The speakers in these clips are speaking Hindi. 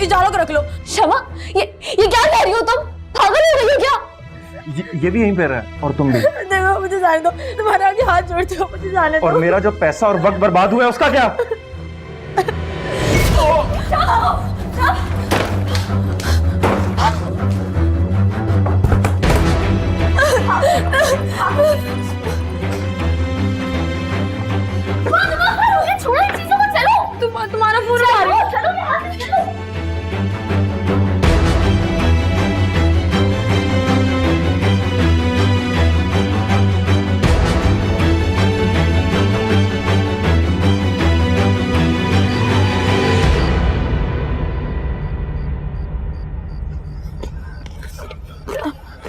इस झाड़ू को रख लो। शमा, ये क्या कह रही हो तुम? पागल हो गई हो क्या? ये भी यहीं पे रहा है और तुम भी। देखो मुझे जाने दो, तुम्हारे आगे हाथ जोड़ती हूँ, मुझे जाने दो। और मेरा जो पैसा और वक्त बर्बाद हुआ है उसका क्या? छोड़ो इन चीजों को, चलो। तुम्हारा फोन आ रहा है, चलो यहाँ से, चलो।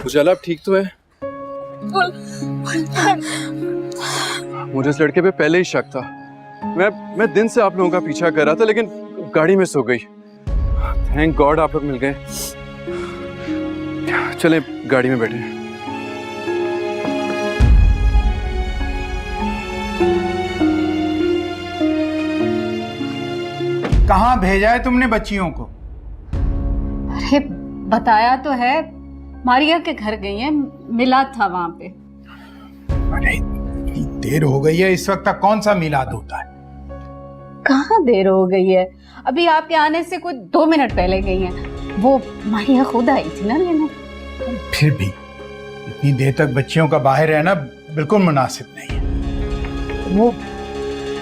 उजाला आप ठीक तो है? मुझे इस लड़के पे पहले ही शक था। मैं दिन से आप लोगों का पीछा कर रहा था, लेकिन गाड़ी में सो गई। थैंक गॉड आप लोग मिल गए। चलें गाड़ी में बैठे। कहाँ भेजा है तुमने बच्चियों को? अरे बताया तो है, मारिया के घर गई हैं, मिलाद था वहां पे। अरे इतनी देर हो गई है, इस वक्त तक कौन सा मिलाद होता है? कहाँ देर हो गई है, अभी आपके आने से कुछ 2 मिनट पहले गई हैं। वो मारिया खुद आई थी ना लेने। फिर भी इतनी देर तक बच्चियों का बाहर रहना बिल्कुल मुनासिब नहीं है। वो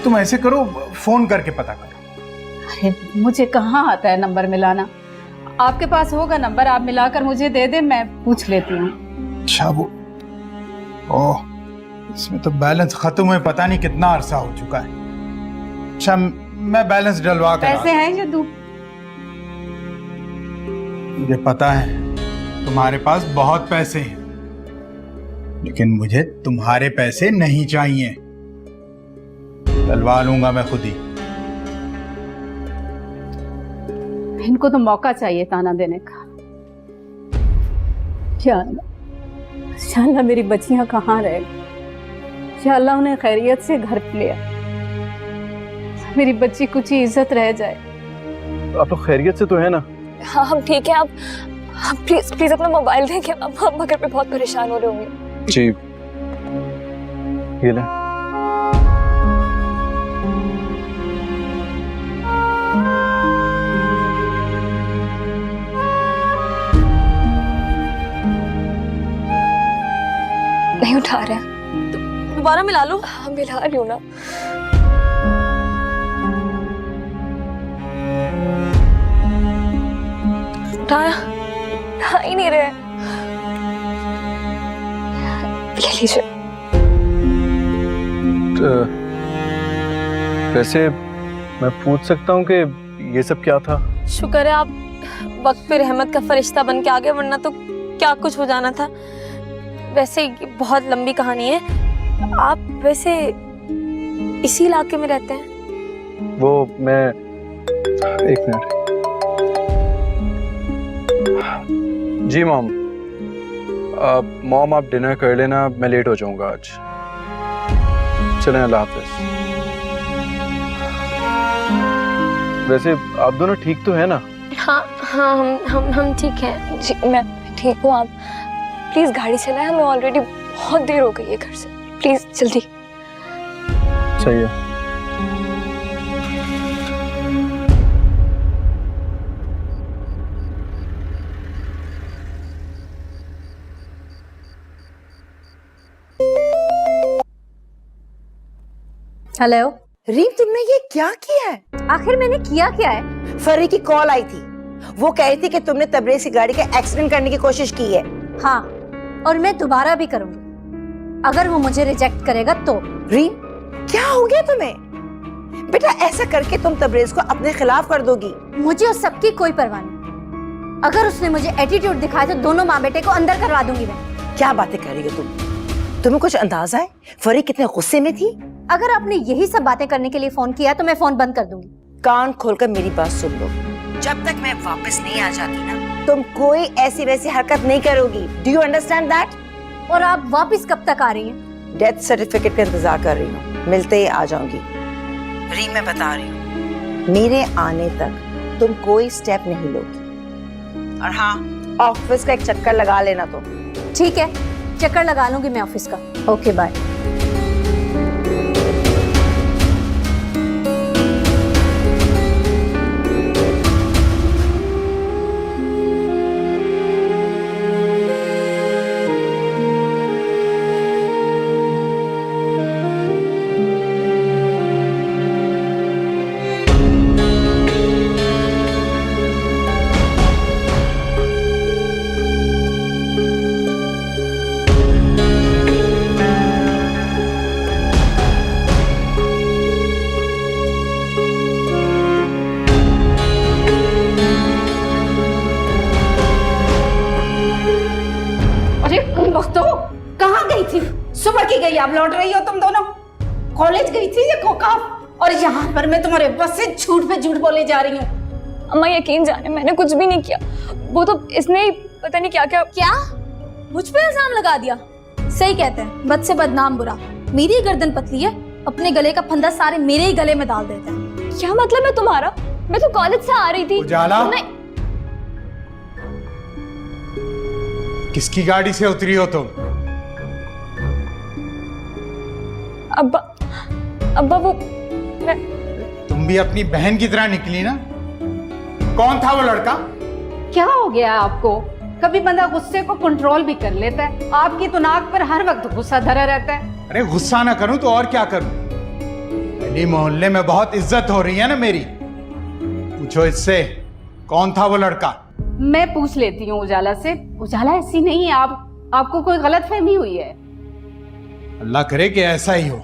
तुम ऐसे करो, फोन करके पता करो। अरे मुझे कहाँ आता है नंबर मिलाना, आपके पास होगा नंबर, आप मिलाकर मुझे दे दे, मैं पूछ लेती हूँ। अच्छा वो, ओह इसमें तो बैलेंस खत्म हुए पता नहीं कितना अरसा हो चुका है। अच्छा मैं बैलेंस डलवा कर पैसे हैं जो दूँ? मुझे पता है तुम्हारे पास बहुत पैसे हैं, लेकिन मुझे तुम्हारे पैसे नहीं चाहिए। डलवा लूंगा मैं खुद ही। इनको तो मौका चाहिए ताना देने का। या अल्लाह मेरी बच्चियां कहाँ रह गई, अल्लाह उन्हें खैरियत से घर पे ले आ, मेरी बच्ची कुछ ही इज्जत रह जाए। आप लोग खैरियत से तो है ना? हाँ हम ठीक है। आप प्लीज प्लीज अपना मोबाइल दें, हम घर पे बहुत परेशान हो रहे होंगे। जी ये ले। नहीं उठा रहे हैं, दोबारा मिला लो। हाँ मिला रही हूँ ना। उठाया, उठा ही नहीं रहे। ले लीजिए। वैसे मैं पूछ सकता हूँ कि ये सब क्या था? शुक्र है आप वक्त पे रहमत का फरिश्ता बन के आ गए, वरना तो क्या कुछ हो जाना था। वैसे ये बहुत लंबी कहानी है। आप वैसे इसी इलाके में रहते हैं? वो मैं एक मिनट। जी मॉम, मॉम आप डिनर कर लेना, मैं लेट हो जाऊंगा आज। चलें, अल्लाह हाफिज। वैसे आप दोनों ठीक तो है ना? हाँ हाँ हम ठीक हैं जी, मैं ठीक हूँ। आप प्लीज गाड़ी चलाएं, हमें ऑलरेडी बहुत देर हो गई है घर से। प्लीज जल्दी। सही है। हेलो रीम, तुमने ये क्या किया है? आखिर मैंने किया क्या है? फरी की कॉल आई थी, वो कह रही थी कि तुमने तबरेज की गाड़ी का एक्सीडेंट करने की कोशिश की है। हाँ, और मैं दोबारा भी करूंगी अगर वो मुझे रिजेक्ट करेगा तो। रीम, क्या हो गया तुम्हें? बेटा ऐसा करके तुम तबरेज को अपने खिलाफ कर दोगी। मुझे उस सबकी कोई परवाह नहीं। अगर उसने मुझे एटीट्यूड दिखाया तो दोनों माँ बेटे को अंदर करवा दूंगी मैं। क्या बातें कर रही हो तुम? तुम्हें कुछ अंदाजा है फरी कितने गुस्से में थी? अगर आपने यही सब बातें करने के लिए फोन किया तो मैं फोन बंद कर दूंगी। कान खोलकर मेरी बात सुन लो, जब तक मैं वापस नहीं आ जाती ना, तुम कोई ऐसी वैसी हरकत नहीं करोगी। Do you understand that? और आप वापस कब तक आ रही हैं? डेथ सर्टिफिकेट का इंतजार कर रही हूँ, मिलते ही आ जाऊंगी। रीम, मैं बता रही हूँ, मेरे आने तक तुम कोई स्टेप नहीं लोगी। और हाँ, ऑफिस का एक चक्कर लगा लेना तुम। ठीक है, चक्कर लगा लूंगी मैं ऑफिस का। Okay bye. कहाँ गई थी? सुबह की गई, आप लौट रही हो तुम दोनों? कॉलेज गई थी या कोकाफ? और यहाँ पर मैं तुम्हारे बस से झूठ पे झूठ बोले जा रही हूँ। अम्मा यकीन जाने मैंने कुछ भी नहीं किया, वो तो इसने ही पता नहीं क्या क्या। क्या मुझ पे इल्जाम लगा दिया? सही कहते हैं, बद से बदनाम बुरा। मेरी गर्दन पतली है, अपने गले का फंदा सारे मेरे ही गले में डाल देते हैं। क्या मतलब है तुम्हारा? मैं तो कॉलेज से आ रही थी। उजाला, किसकी गाड़ी से उतरी हो तुम? अब्बा वो तुम भी अपनी बहन की तरह निकली ना। कौन था वो लड़का? क्या हो गया आपको? कभी बंदा गुस्से को कंट्रोल भी कर लेता है, आपकी तो नाक पर हर वक्त गुस्सा धरा रहता है। अरे गुस्सा ना करूं तो और क्या करूं? गली मोहल्ले में बहुत इज्जत हो रही है ना मेरी। पूछो इससे, कौन था वो लड़का? मैं पूछ लेती हूँ उजाला से। उजाला ऐसी नहीं है, आपको कोई गलतफहमी हुई है। अल्लाह करे कि ऐसा ही हो,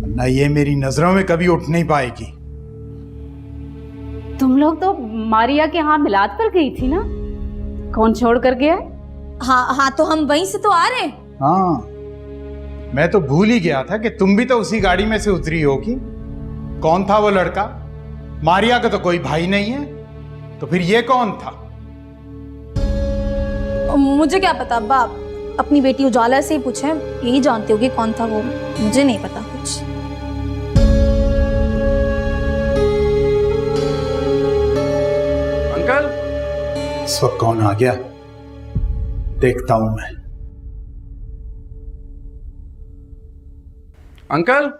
ना ये मेरी नजरों में कभी उठ नहीं पाएगी। तुम लोग तो मारिया के यहाँ मिलाद पर गई थी ना? कौन छोड़ कर गया? हाँ, तो हम वहीं से तो आ रहे हैं। हाँ, मैं तो भूल ही गया था कि तुम भी तो उसी गाड़ी में से उतरी होगी। कौन था वो लड़का? मारिया का तो कोई भाई नहीं है, तो फिर ये कौन था? मुझे क्या पता अब्बा, अपनी बेटी उजाला से ही पूछे, यही जानते होगी कौन था वो। मुझे नहीं पता कुछ। अंकल, इस वक्त कौन आ गया देखता हूं मैं। Uncle,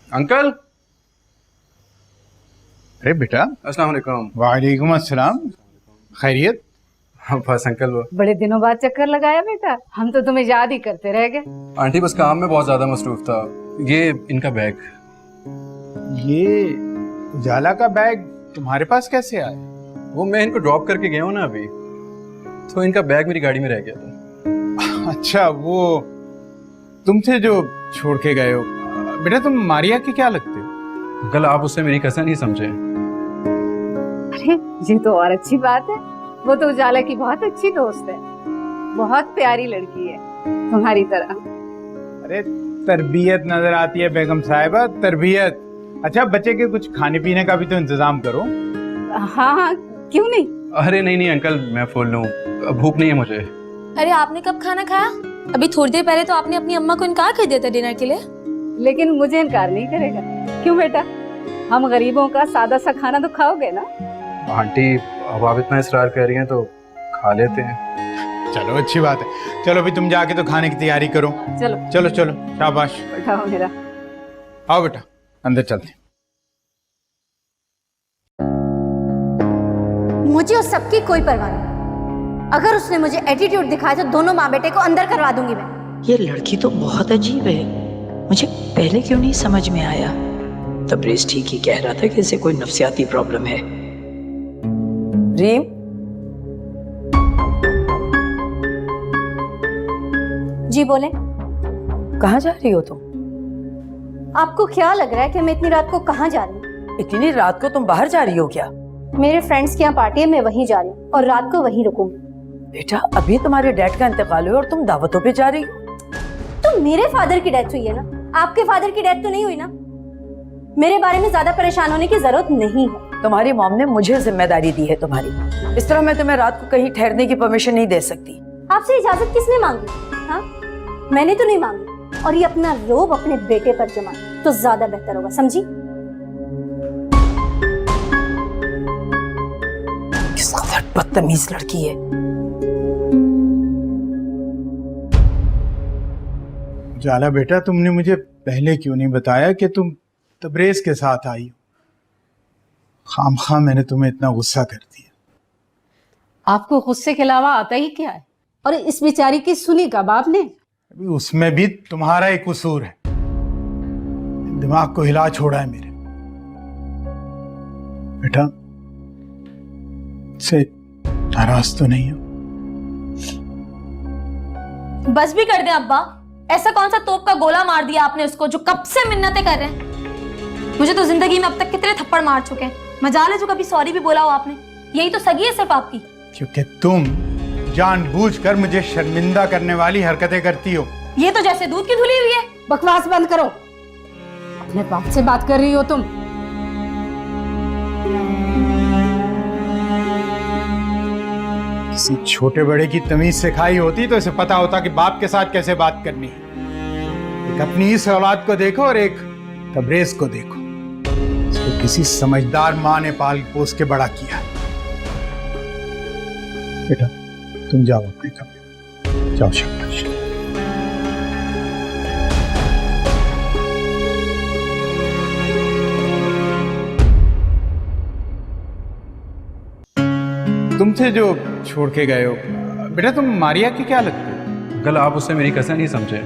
uncle. अरे बेटा। अस्सलाम वालेकुम। वालेकुम अस्सलाम। खैरियत? हाँ बस अंकल, वो बड़े दिनों बाद चक्कर लगाया बेटा, हम तो तुम्हें याद ही करते रह गए। आंटी बस काम में बहुत ज्यादा मसरूफ था। ये इनका बैग। ये उजाला का बैग तुम्हारे पास कैसे आया? वो मैं इनको ड्रॉप करके गया हूँ ना अभी, तो इनका बैग मेरी गाड़ी में रह गया था। अच्छा, वो तुम थे जो छोड़ के गए हो। बेटा तुम मारिया के क्या लगते हो? अंकल आप उससे मेरी कसन ही समझे। अरे ये तो और अच्छी बात है, वो तो उजाला की बहुत अच्छी दोस्त है, बहुत प्यारी लड़की है तुम्हारी तरह। अरे तरबियत नजर आती है बेगम साहिबा, तरबियत। अच्छा, बच्चे के कुछ खाने पीने का भी तो इंतजाम करो। हाँ, क्यों नहीं? अरे नहीं अंकल, मैं फुल लूँ, भूख नहीं है मुझे। अरे आपने कब खाना खाया? अभी थोड़ी देर पहले तो आपने अपनी अम्मा को इनकार कर दिया था डिनर के लिए। लेकिन मुझे इनकार नहीं करेगा। क्यों बेटा, हम गरीबों का सादा सा खाना तो खाओगे ना? आंटी अब आप इतना इसरार कर रही हैं तो खा लेते हैं। चलो अच्छी बात है। चलो अभी तुम जाके तो खाने की तैयारी करो। चलो चलो चलो, शाबाश। बैठाओ मेरा। आओ बेटा, अंदर चलते। मुझे उस सबकी कोई परवाह नहीं। अगर उसने मुझे एटीट्यूड दिखाया तो दोनों माँ बेटे को अंदर करवा दूंगी मैं। ये लड़की तो बहुत अजीब है, मुझे पहले क्यों नहीं समझ में आया? तबरेज ठीक ही कह रहा था कि इसे कोई नफ्सियाती प्रॉब्लम है। रीम, जी बोले। कहाँ जा रही हो तुम? आपको क्या लग रहा है कि मैं इतनी रात को कहाँ जा रही हूँ? इतनी रात को तुम बाहर जा रही हो क्या? मेरे फ्रेंड्स के यहाँ पार्टी है, मैं वहीं जा रही हूँ और रात को वहीं रुकूंगी। बेटा अभी तुम्हारे डैड का इंतकाल हुआ और तुम दावतों पे जा रही हो? तो मेरे फादर की डेथ हुई है ना, आपके फादर की डेथ तो नहीं हुई ना। मेरे बारे में ज्यादा परेशान होने की जरूरत नहीं है। तुम्हारी मॉम ने मुझे जिम्मेदारी दी है तुम्हारी। इस तरह मैं तुम्हें रात को कहीं ठहरने की परमिशन नहीं दे सकती। आपसे इजाजत किसने मांगी? हाँ, मैंने तो नहीं मांगी। और ये अपना रोब अपने बेटे पर जमा तो ज्यादा बेहतर होगा, समझी? बदतमीज लड़की है। जाला बेटा, तुमने मुझे पहले क्यों नहीं बताया कि तुम तबरेज के साथ आई हो? खामखा मैंने तुम्हें इतना गुस्सा कर दिया। आपको गुस्से के अलावा आता ही क्या है? और इस बेचारी की सुनी कब आपने? अभी उसमें भी तुम्हारा ही कसूर है। दिमाग को हिला छोड़ा है मेरे। बेटा, से नाराज तो नहीं हो? बस भी कर दे अब्बा। ऐसा कौन सा तोप का गोला मार दिया आपने उसको जो कब से मिन्नतें कर रहे हैं? मुझे तो जिंदगी में अब तक कितने थप्पड़ मार चुके हैं। मजाल है जो कभी सॉरी भी बोला हो आपने। यही तो सगी है सिर्फ आपकी। क्योंकि तुम जानबूझकर मुझे शर्मिंदा करने वाली हरकतें करती हो। ये तो जैसे दूध की धुली हुई है। बकवास बंद करो। अपने बाप से बात कर रही हो तुम? किसी छोटे बड़े की तमीज सिखाई होती तो इसे पता होता कि बाप के साथ कैसे बात करनी है। एक अपनी इस औलाद को देखो और एक तबरेज को देखो। इसको किसी समझदार माँ ने पाल पोस के बड़ा किया। बेटा, तुम जाओ अपने कमरे, जाओ शाबाश। तुमसे जो छोड़ के गए हो, बेटा तुम मारिया की क्या लगती हो? कल आप उससे मेरी कसन ही समझे।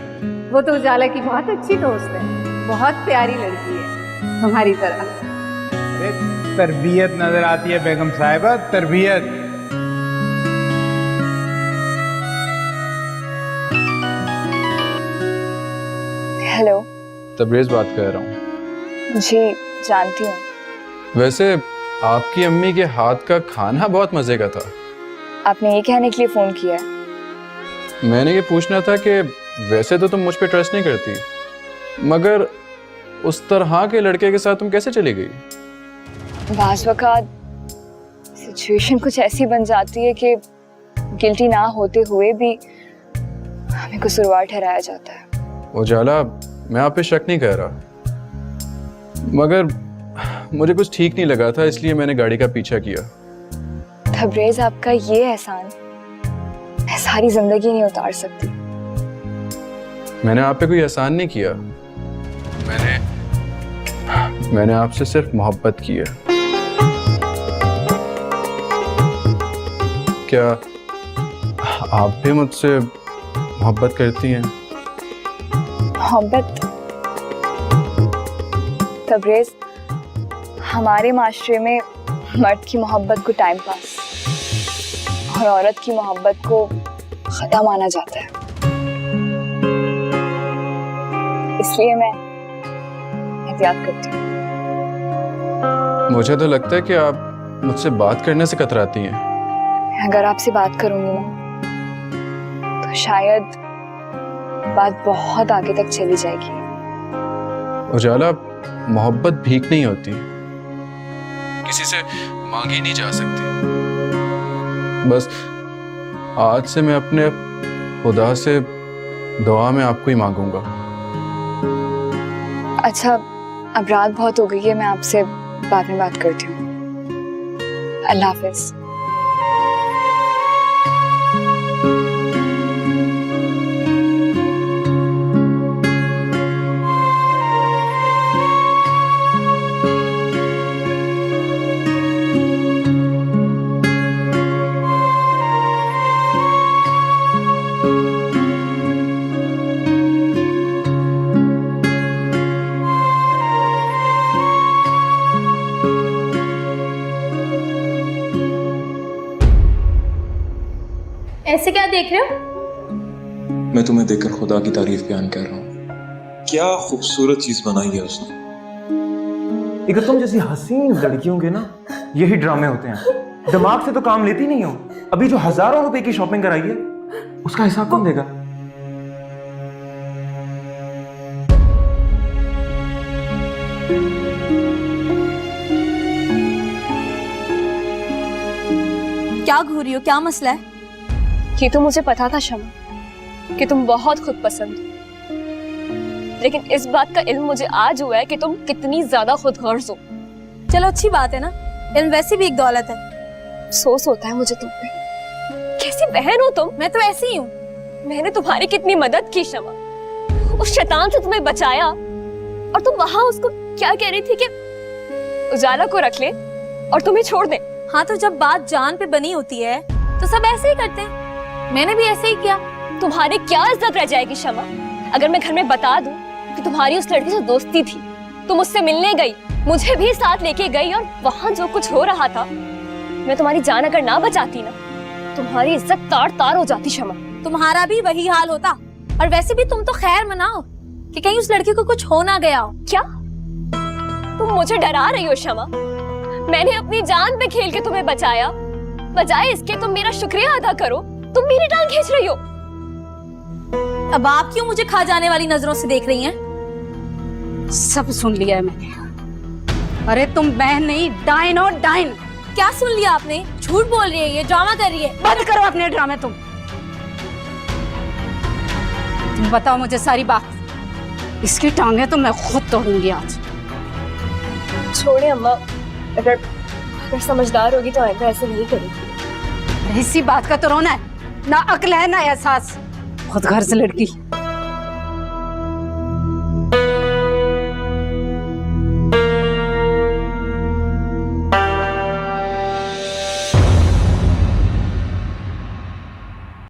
वो तो उजाला की बहुत अच्छी दोस्त है, बहुत प्यारी लड़की है तुम्हारी तरह। अरे तरबियत नजर आती है बेगम साहिबा, तरबियत। हेलो। तबरेज बात कर रहा हूँ। जी जानती हूँ। वैसे आपकी अम्मी के हाथ का खाना बहुत मजे का था। आपने ये कहने के लिए फोन किया है? मैंने ये पूछना था कि वैसे तो तुम मुझ पे ट्रस्ट नहीं करती, मगर उस तरह के लड़के के साथ तुम कैसे चली गई? बाज़ वक़्त सिचुएशन कुछ ऐसी बन जाती है कि गिल्टी ना होते हुए भी हमें कसूरवार ठहराया जाता है। उजाला, मैं आप पे शक नहीं कर रहा, मगर मुझे कुछ ठीक नहीं लगा था, इसलिए मैंने गाड़ी का पीछा किया। तबरेज, आपका ये एहसान मैं सारी जिंदगी नहीं उतार सकती। मैंने आप पे कोई एहसान नहीं किया, मैंने आपसे सिर्फ मोहब्बत की है। क्या आप भी मुझसे मोहब्बत करती हैं? मोहब्बत? तबरेज, हमारे माशरे में मर्द की मोहब्बत को टाइम पास और औरत की मोहब्बत को खता माना जाता है। इसलिए मैं एहतियात करती हूँ। मुझे तो लगता है कि आप मुझसे बात करने से कतराती हैं। अगर आपसे बात करूंगी ना तो शायद बात बहुत आगे तक चली जाएगी। उजाला, मोहब्बत भीख नहीं होती, किसी से मांगी नहीं जा सकती। बस आज से मैं अपने खुदा से दुआ में आपको ही मांगूंगा। अच्छा, अब रात बहुत हो गई है, मैं आपसे बाद में बात करती हूँ। अल्लाह हाफिज। ऐसे क्या देख रहे हो? मैं तुम्हें देखकर खुदा की तारीफ बयान कर रहा हूँ। क्या खूबसूरत चीज बनाई है उसने। एक तुम जैसी हसीन लड़कियों के ना यही ड्रामे होते हैं। दिमाग से तो काम लेती नहीं हो। अभी जो हजारों रुपए की शॉपिंग कराई है उसका हिसाब कौन देगा? क्या घूर रही हो? क्या मसला है? ये तो मुझे पता था शमा कि तुम बहुत खुद पसंद हो, लेकिन इस बात का इल्म मुझे आज हुआ है कि तुम कितनी ज्यादा खुदगर्ज हो। चलो अच्छी बात है ना, इल्म वैसे भी एक दौलत है। अफसोस होता है मुझे तुम पे। कैसी बहन हो तुम। मैं तो ऐसी ही हूँ। मैंने तुम्हारी कितनी मदद की शमा, उस शैतान से तुम्हें बचाया, और तुम वहां उसको क्या कह रही थी कि उजाला को रख ले और तुम्हें छोड़ दे। हाँ तो जब बात जान पे बनी होती है तो सब ऐसे ही करते हैं। मैंने भी ऐसे ही किया। तुम्हारी क्या इज्जत रह जाएगी शमा अगर मैं घर में बता दूं कि तुम्हारी उस लड़की से दोस्ती थी, तुम उससे मिलने गई, मुझे भी साथ लेके गई, और वहां जो कुछ हो रहा था, मैं तुम्हारी जान अगर ना बचाती ना, तुम्हारी इज्जत तार तार हो जाती शमा। तुम्हारा भी वही हाल होता। और वैसे भी तुम तो खैर मनाओ कि कहीं उस लड़की को कुछ हो ना गया हो। क्या तुम मुझे डरा रही हो शमा? मैंने अपनी जान पे खेल के तुम्हें बचाया, बजाय इसके तुम मेरा शुक्रिया अदा करो, तुम मेरी टांग खींच रही हो। अब आप क्यों मुझे खा जाने वाली नजरों से देख रही हैं? सब सुन लिया है मैंने। अरे तुम बहन नहीं, डाइन हो डाइन। क्या सुन लिया आपने? झूठ बोल रही है, ये ड्रामा कर रही है। बंद करो अपने ड्रामे तुम बताओ मुझे सारी बात। इसकी टांगे तो मैं खुद तोड़ूंगी आज। छोड़े अम्मा, अगर समझदार होगी तो आइंदा ऐसे नहीं करेगी। इसी बात का तो रोना है, ना अक्ल है ना एहसास। खुद घर से लड़की